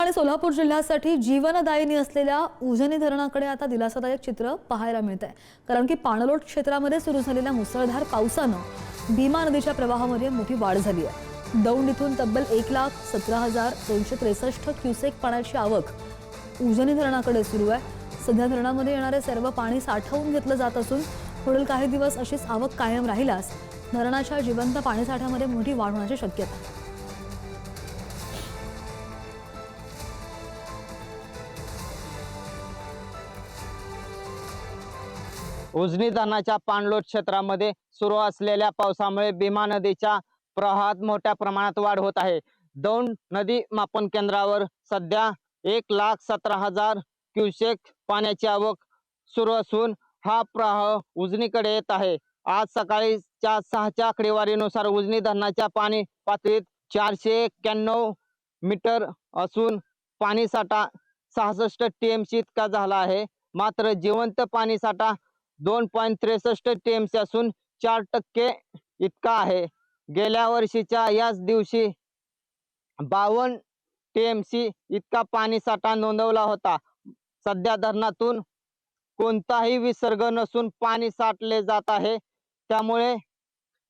आणि सोलापूर जिल्ह्यासाठी जीवनदायिनी असलेल्या उजनी धरणाकडे आता दिलासादायक चित्र पाहायला मिळत आहे। कारण की पाणलोट क्षेत्रामध्ये सुरू झालेल्या मुसळधार पावसानं भीमा नदीच्या प्रवाहामध्ये मोठी वाढ झाली आहे। दौंड इथून तब्बल 1,17,263 क्युसेक पाण्याची आवक उजनी धरणाकडे सुरू आहे। सध्या धरणामध्ये येणारे सर्व पाणी साठवून घेतलं जात असून पुढील काही दिवस अशीच आवक कायम राहिल्यास धरणाच्या जिवंत पाणीसाठ्यामध्ये मोठी वाढ होण्याची शक्यता आहे। उजनी धरणाच्या पाणलोट क्षेत्रामध्ये सुरू असलेल्या पावसामुळे भीमा नदीच्या प्रवाहात मोठ्या प्रमाणात वाढ होत आहे। दौंड नदी मापन केंद्रावर सध्या 1,17,000 क्युसेक पाण्याची आवक सुरू असून हा प्रवाह उजनीकडे येत आहे। आज सकाळीच्या 6च्या आकडेवारीनुसार उजनी धरणाच्या पाणी पातळीत 491 मीटर असून पाणीसाठा 66 टीएमसी इतका झाला आहे। मात्र जिवंत पाणीसाठा 2.63 टीएमसी असून 4% इतका आहे। गेल्या वर्षीच्या याच दिवशी 52 टीएमसी इतका पाणीसाठा नोंदवला होता। सध्या धरणातून कोणताही विसर्ग नसून पाणी साठले जात आहे। त्यामुळे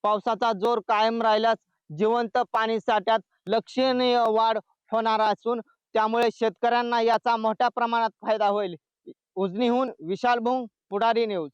पावसाचा जोर कायम राहिल्यास जिवंत पाणीसाठ्यात लक्षणीय वाढ होणार असून त्यामुळे शेतकऱ्यांना याचा मोठ्या प्रमाणात फायदा होईल। उजनीहून विशाल भोंग, पुढारी न्यूज।